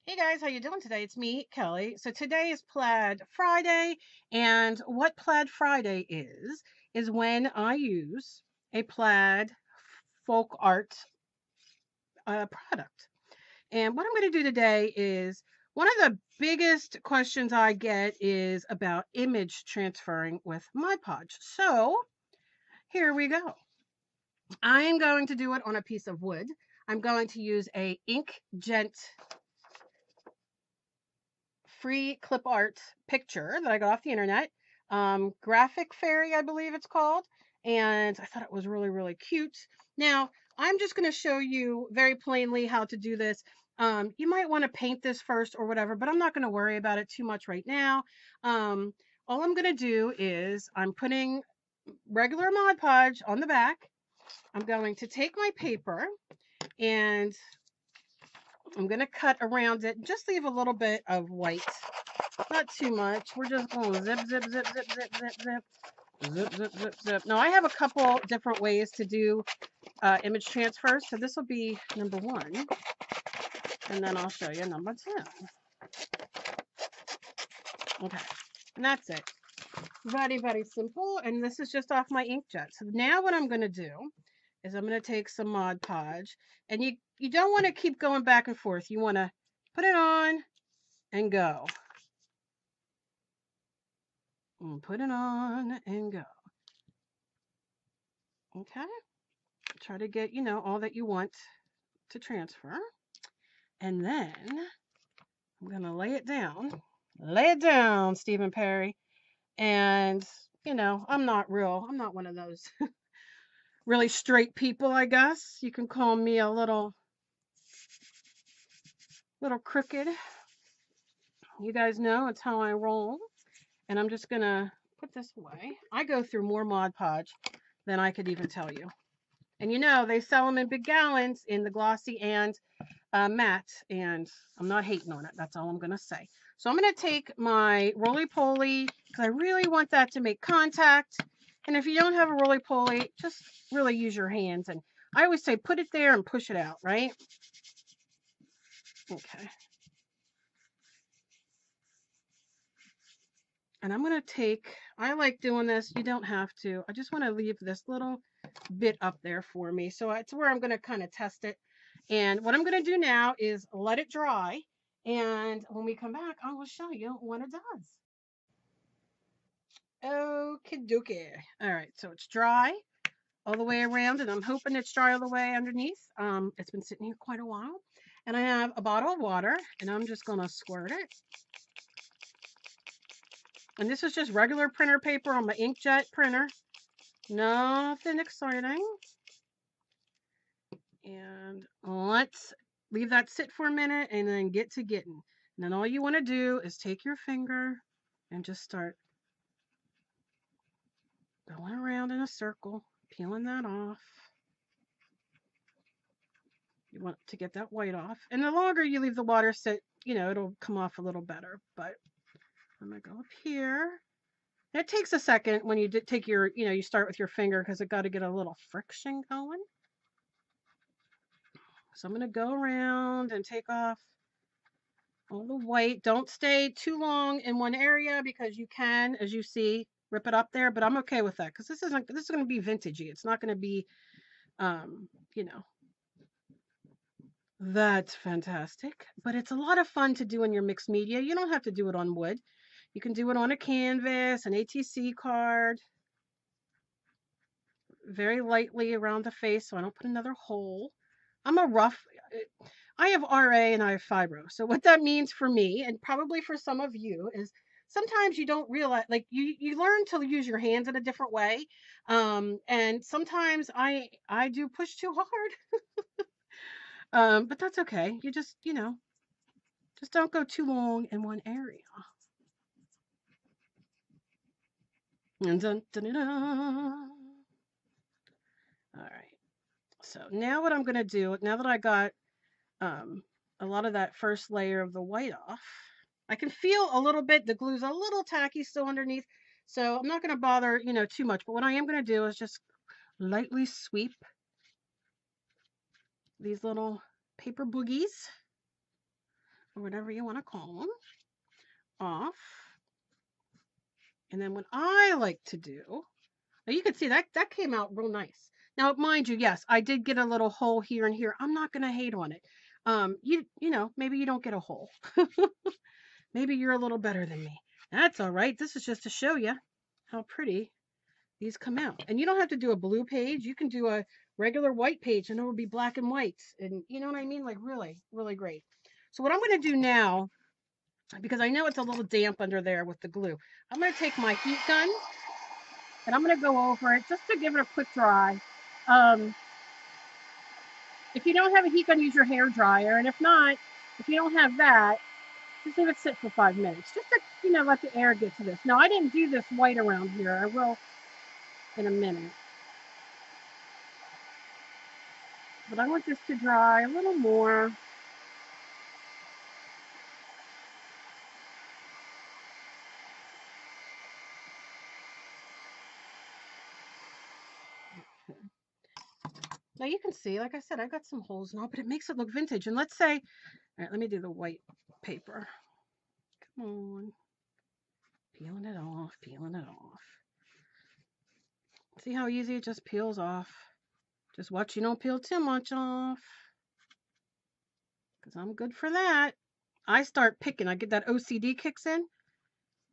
Hey guys, how you doing today? It's me, Kelly. So today is Plaid Friday, and what Plaid Friday is when I use a plaid folk art product. And what I'm going to do today is one of the biggest questions I get is about image transferring with my Podge. So here we go. I am going to do it on a piece of wood. I'm going to use a inkjet free clip art picture that I got off the internet. Graphic Fairy, I believe it's called. And I thought it was really, really cute. Now, I'm just going to show you very plainly how to do this. You might want to paint this first or whatever, but I'm not going to worry about it too much right now. All I'm going to do is I'm putting regular Mod Podge on the back. I'm going to take my paper and I'm going to cut around it. Just leave a little bit of white. Not too much. We're just going zip, zip, zip, zip, zip, zip, zip. Zip, zip, zip, zip. Now, I have a couple different ways to do image transfer. So this will be number 1. And then I'll show you number 2. Okay. And that's it. Very, very simple. And this is just off my inkjet. So now what I'm going to do is I'm going to take some Mod Podge. And you don't want to keep going back and forth. You want to put it on and go. And put it on and go. Okay. Try to get, all that you want to transfer. And then I'm going to lay it down. Lay it down, Stephen Perry. And, I'm not one of those really straight people, I guess. You can call me a little crooked. You guys know it's how I roll. And I'm just going to put this away. I go through more Mod Podge than I could even tell you. And they sell them in big gallons in the glossy and matte, and I'm not hating on it. That's all I'm going to say. So I'm going to take my roly-poly because I really want that to make contact. And if you don't have a roly-poly, just really use your hands. And I always say put it there and push it out, right? Okay. And I'm going to take, I like doing this. You don't have to. I just want to leave this little bit up there for me. So it's where I'm going to kind of test it. And what I'm going to do now is let it dry. And when we come back, I will show you what it does. Okie dokie. All right, so it's dry all the way around, and I'm hoping it's dry all the way underneath. It's been sitting here quite a while. And I have a bottle of water, and I'm just going to squirt it. And this is just regular printer paper on my inkjet printer. Nothing exciting. And let's leave that sit for a minute and then get to getting. And then all you want to do is take your finger and just start going around in a circle, peeling that off. You want to get that white off. And the longer you leave the water sit, it'll come off a little better. But I'm going to go up here. And it takes a second when you take your, you start with your finger because it got to get a little friction going. So I'm going to go around and take off all the white. Don't stay too long in one area because you can, as you see, rip it up there. But I'm okay with that because this is going to be vintagey. It's not going to be, that's fantastic. But it's a lot of fun to do in your mixed media. You don't have to do it on wood. You can do it on a canvas, an ATC card, very lightly around the face so I don't put another hole. I'm a rough. I have RA and I have fibro. So what that means for me, and probably for some of you, is sometimes you don't realize, like you learn to use your hands in a different way. And sometimes I do push too hard. But that's okay. You just, just don't go too long in one area. And dun, dun, dun, dun. All right. So now what I'm going to do, now that I got a lot of that first layer of the white off, I can feel a little bit, the glue's a little tacky still underneath. So I'm not going to bother, too much. But what I am going to do is just lightly sweep these little paper boogies or whatever you want to call them, off. And then what I like to do, now you can see that came out real nice. Now, mind you, yes, I did get a little hole here and here. I'm not going to hate on it. You know, maybe you don't get a hole. Maybe you're a little better than me. That's all right. This is just to show you how pretty these come out. And you don't have to do a blue page. You can do a regular white page and it will be black and white. And you know what I mean? Like really, really great. So what I'm going to do now, because I know it's a little damp under there with the glue, I'm going to take my heat gun and I'm going to go over it just to give it a quick dry. If you don't have a heat gun, use your hair dryer. And if not, if you don't have that, just leave it sit for 5 minutes. Just to, you know, let the air get to this. Now, I didn't do this white around here. I will in a minute. But I want this to dry a little more. Now you can see, like I said, I got some holes and all, but it makes it look vintage. And let's say, all right, let me do the white paper. Come on. Peeling it off, peeling it off. See how easy it just peels off? Just watch you don't peel too much off. Because I'm good for that. I start picking. I get that OCD kicks in.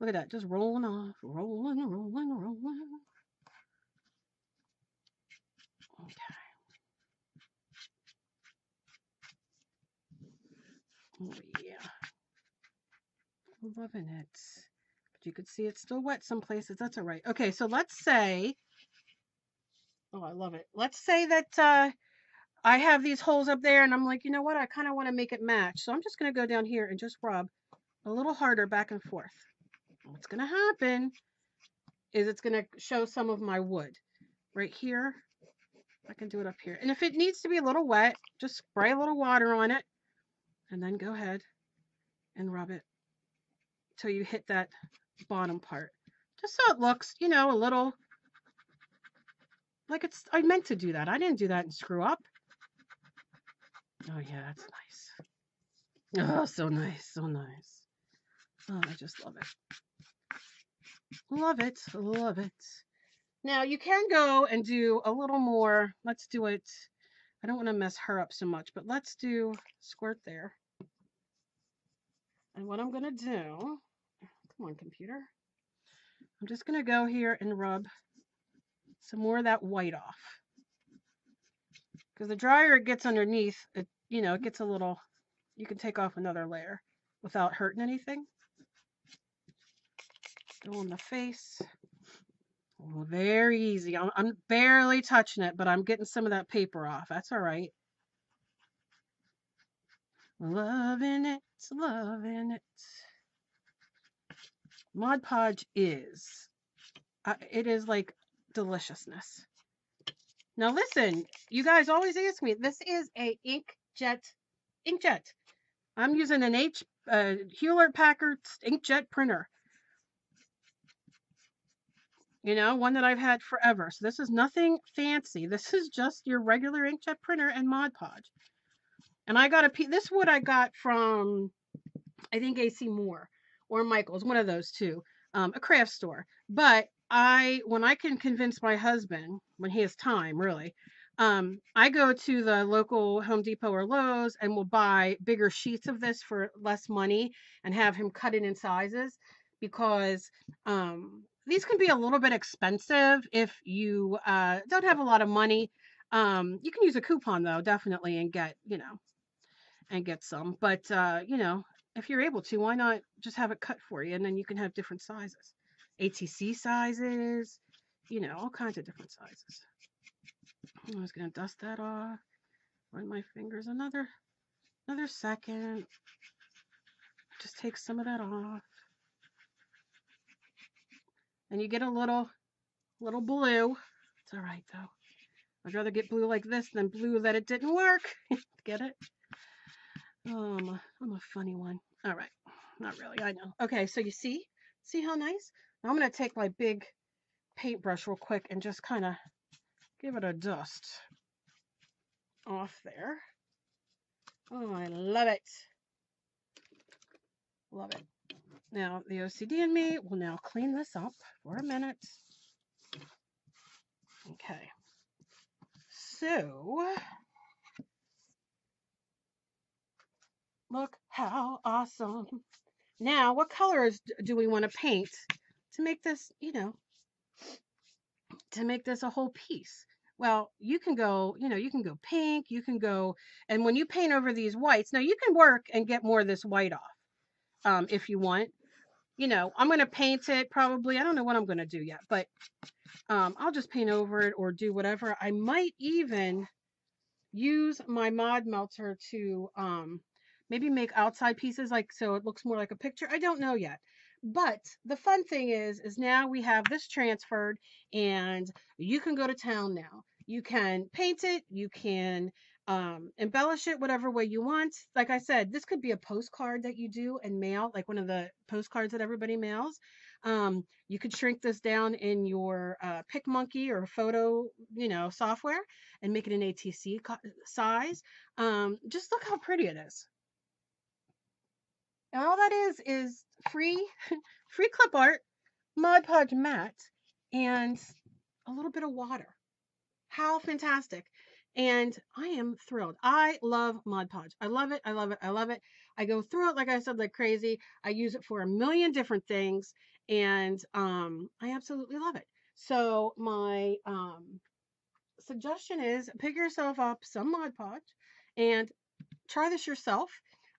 Look at that. Just rolling off. Rolling, rolling, rolling. Okay. Oh, yeah. Loving it. But you could see it's still wet some places. That's all right. Okay, so let's say, oh, I love it. Let's say that I have these holes up there and I'm like, you know what? I kind of want to make it match. So I'm just going to go down here and just rub a little harder back and forth. What's going to happen is it's going to show some of my wood right here. I can do it up here. And if it needs to be a little wet, just spray a little water on it and then go ahead and rub it till you hit that bottom part. Just so it looks, you know, a little like it's, I meant to do that. I didn't do that and screw up. Oh yeah, that's nice. Oh, so nice, so nice. Oh, I just love it. Love it, love it. Now you can go and do a little more. Let's do it. I don't want to mess her up so much, but let's do squirt there. And what I'm going to do, come on, computer. I'm just going to go here and rub some more of that white off. Because the drier it gets underneath, it, you know, it gets a little, you can take off another layer without hurting anything. Go on the face. Oh, very easy. I'm barely touching it, but I'm getting some of that paper off. That's all right. Loving it, loving it. Mod Podge is, it is like deliciousness. Now listen, you guys always ask me, this is a inkjet. I'm using an Hewlett-Packard inkjet printer. You know, one that I've had forever. So this is nothing fancy. This is just your regular inkjet printer and Mod Podge. And I got this wood I got from, I think AC Moore or Michael's, one of those two, a craft store. But when I can convince my husband, when he has time, really, I go to the local Home Depot or Lowe's and will buy bigger sheets of this for less money and have him cut it in sizes, because these can be a little bit expensive if you don't have a lot of money. You can use a coupon though, definitely, and get, you know, and get some. But you know, if you're able to, why not just have it cut for you, and then you can have different sizes, ATC sizes, you know, all kinds of different sizes. I'm just gonna dust that off. Run my fingers another second. Just take some of that off. And you get a little blue. It's all right though. I'd rather get blue like this than blue that it didn't work. Get it? I'm a funny one. All right. Not really, I know. Okay, so you see how nice? Now I'm going to take my big paintbrush real quick and just kind of give it a dust off there. Oh, I love it. Love it. Now, the OCD in me will now clean this up for a minute. Okay. So, look how awesome. Now, what colors do we want to paint to make this, to make this a whole piece? Well, you can go, you can go pink, you can go, and when you paint over these whites, now you can work and get more of this white off if you want. I'm going to paint it probably. I don't know what I'm going to do yet, but I'll just paint over it or do whatever. I might even use my mod melter to maybe make outside pieces like so it looks more like a picture. I don't know yet. But the fun thing is now we have this transferred and you can go to town now. You can paint it, you can embellish it whatever way you want. Like I said, this could be a postcard that you do and mail, like one of the postcards that everybody mails. You could shrink this down in your PicMonkey or photo, software and make it an ATC size. Just look how pretty it is. And all that is free, free clip art, Mod Podge matte, and a little bit of water. How fantastic. And I am thrilled. I love Mod Podge. I love it. I love it. I love it. I go through it, like I said, like crazy. I use it for a million different things. And I absolutely love it. So my suggestion is pick yourself up some Mod Podge and try this yourself.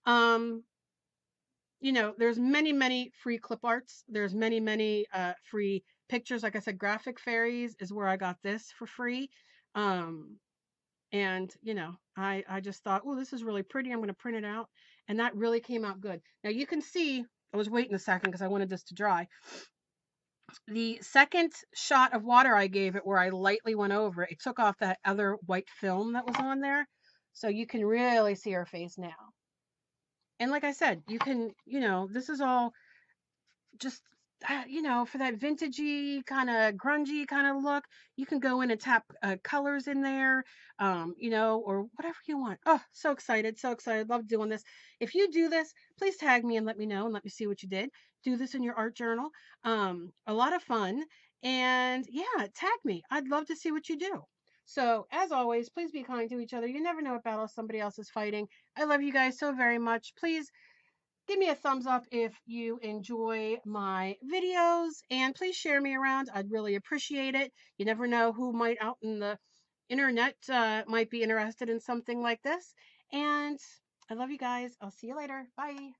Um, there's many free clip arts. There's many free pictures. Like I said, Graphic Fairies is where I got this for free. And I just thought, oh, this is really pretty. I'm going to print it out. And that really came out good. Now you can see, I was waiting a second because I wanted this to dry. The second shot of water I gave it where I lightly went over it took off that other white film that was on there. So you can really see her face now. And like I said, you can, this is all just, for that vintagey kind of grungy kind of look, you can go in and tap colors in there, or whatever you want. Oh, so excited, so excited. Love doing this. If you do this, please tag me and let me know and let me see what you did. Do this in your art journal. A lot of fun. And yeah, tag me. I'd love to see what you do. So, as always, please be kind to each other. You never know what battle somebody else is fighting. I love you guys so very much. Please give me a thumbs up if you enjoy my videos and please share me around. I'd really appreciate it. You never know who might out in the internet might be interested in something like this. And I love you guys. I'll see you later. Bye.